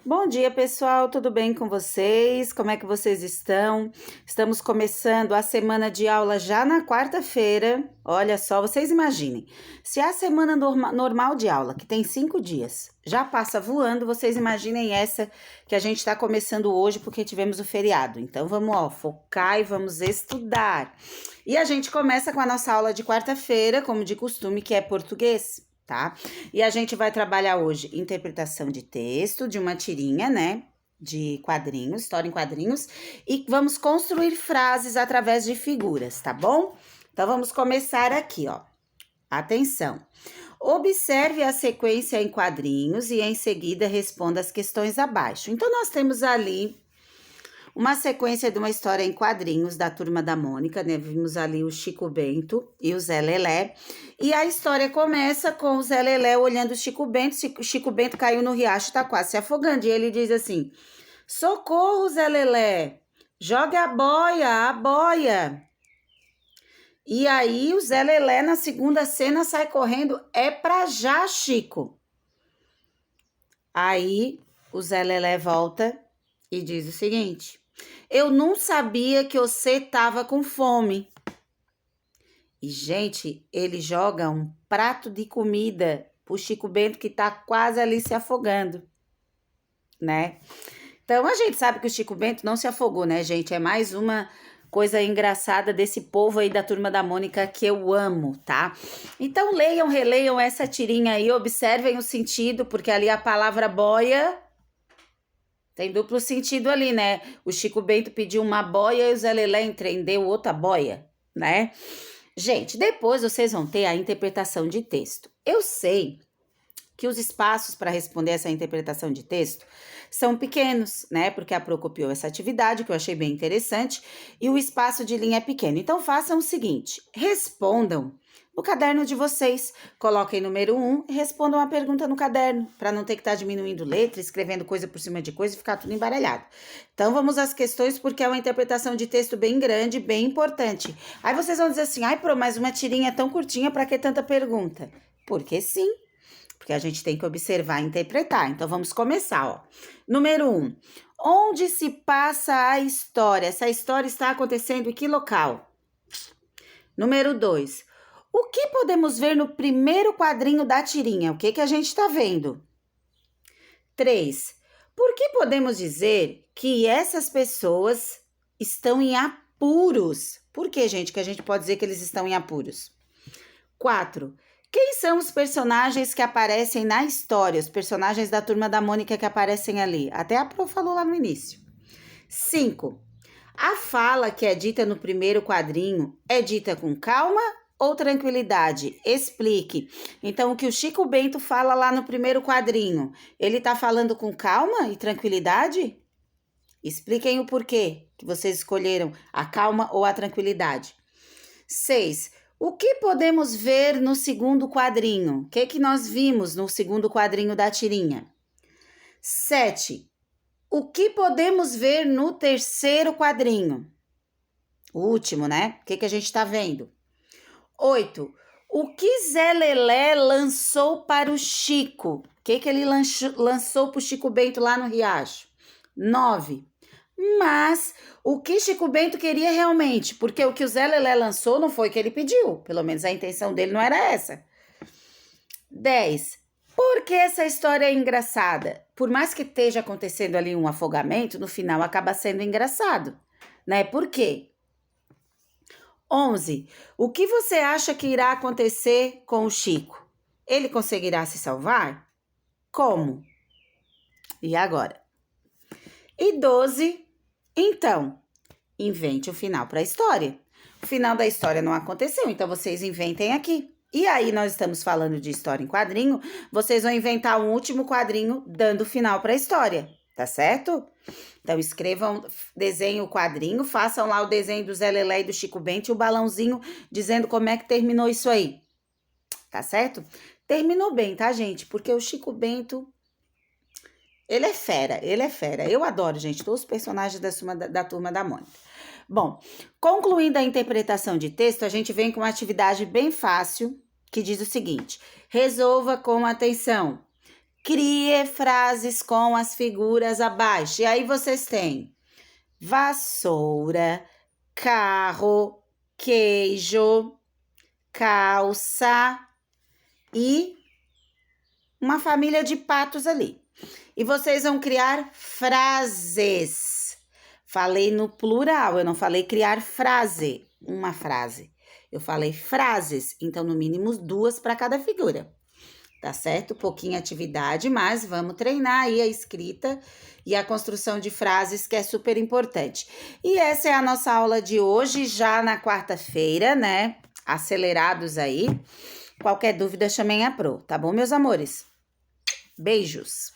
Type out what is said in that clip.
Bom dia, pessoal, tudo bem com vocês? Como é que vocês estão? Estamos começando a semana de aula já na quarta-feira. Olha só, vocês imaginem, se a semana normal de aula, que tem 5 dias, já passa voando, vocês imaginem essa que a gente está começando hoje porque tivemos o feriado. Então vamos, focar e vamos estudar. E a gente começa com a nossa aula de quarta-feira, como de costume, que é português. Tá? E a gente vai trabalhar hoje interpretação de texto, de uma tirinha, né? De quadrinhos, história em quadrinhos, e vamos construir frases através de figuras, tá bom? Então vamos começar aqui, ó. Atenção! Observe a sequência em quadrinhos e em seguida responda as questões abaixo. Então, nós temos ali uma sequência de uma história em quadrinhos da Turma da Mônica, né? Vimos ali o Chico Bento e o Zé Lelé. E a história começa com o Zé Lelé olhando o Chico Bento. Chico Bento caiu no riacho, tá quase se afogando. E ele diz assim: socorro, Zé Lelé, jogue a boia. E aí o Zé Lelé, na segunda cena, sai correndo. É pra já, Chico. Aí o Zé Lelé volta e diz o seguinte: eu não sabia que você tava com fome. E, gente, ele joga um prato de comida pro Chico Bento que tá quase ali se afogando, né? Então, a gente sabe que o Chico Bento não se afogou, né, gente? É mais uma coisa engraçada desse povo aí da Turma da Mônica que eu amo, tá? Então, leiam, releiam essa tirinha aí, observem o sentido, porque ali a palavra boia tem duplo sentido ali, né? O Chico Bento pediu uma boia e o Zé Lelé entendeu outra boia, né? Gente, depois vocês vão ter a interpretação de texto. Eu sei que os espaços para responder essa interpretação de texto são pequenos, né? Porque a Pro copiou essa atividade, que eu achei bem interessante, e o espaço de linha é pequeno. Então, façam o seguinte, respondam no caderno de vocês. Coloquem número 1 e respondam a pergunta no caderno, para não ter que estar diminuindo letra, escrevendo coisa por cima de coisa e ficar tudo embaralhado. Então, vamos às questões, porque é uma interpretação de texto bem grande, bem importante. Aí vocês vão dizer assim, ai, Pro, mas uma tirinha é tão curtinha, para que tanta pergunta? Porque sim. Porque a gente tem que observar e interpretar. Então, vamos começar, ó. Número 1. Onde se passa a história? Essa história está acontecendo em que local? Número 2. O que podemos ver no primeiro quadrinho da tirinha? O que a gente está vendo? 3. Por que podemos dizer que essas pessoas estão em apuros? Por que, gente, que a gente pode dizer que eles estão em apuros? 4. Quem são os personagens que aparecem na história? Os personagens da Turma da Mônica que aparecem ali. Até a Pro falou lá no início. 5. A fala que é dita no primeiro quadrinho é dita com calma ou tranquilidade? Explique. Então, o que o Chico Bento fala lá no primeiro quadrinho, ele tá falando com calma e tranquilidade? Expliquem o porquê que vocês escolheram a calma ou a tranquilidade. 6. O que podemos ver no segundo quadrinho? O que nós vimos no segundo quadrinho da tirinha? 7. O que podemos ver no terceiro quadrinho? O último, né? O que a gente está vendo? 8. O que Zé Lelé lançou para o Chico? O que ele lançou para o Chico Bento lá no riacho? 9. Mas o que Chico Bento queria realmente? Porque o que o Zé Lelé lançou não foi o que ele pediu. Pelo menos a intenção dele não era essa. 10. Por que essa história é engraçada? Por mais que esteja acontecendo ali um afogamento, no final acaba sendo engraçado, né? Por quê? 11. O que você acha que irá acontecer com o Chico? Ele conseguirá se salvar? Como? E agora? E 12. Então, invente o final para a história. O final da história não aconteceu, então vocês inventem aqui. E aí, nós estamos falando de história em quadrinho, vocês vão inventar um último quadrinho dando final para a história, tá certo? Então, escrevam, desenhem o quadrinho, façam lá o desenho do Zé Lelé e do Chico Bento e o balãozinho dizendo como é que terminou isso aí, tá certo? Terminou bem, tá, gente? Porque o Chico Bento, ele é fera, ele é fera. Eu adoro, gente, todos os personagens da Turma da Mônica. Bom, concluindo a interpretação de texto, a gente vem com uma atividade bem fácil, que diz o seguinte: resolva com atenção. Crie frases com as figuras abaixo. E aí vocês têm vassoura, carro, queijo, calça e uma família de patos ali. E vocês vão criar frases. Falei no plural, eu não falei criar frase, uma frase. Eu falei frases, então no mínimo 2 para cada figura. Tá certo? Pouquinha atividade, mas vamos treinar aí a escrita e a construção de frases, que é super importante. E essa é a nossa aula de hoje, já na quarta-feira, né? Acelerados aí. Qualquer dúvida, chamem a Pro, tá bom, meus amores? Beijos!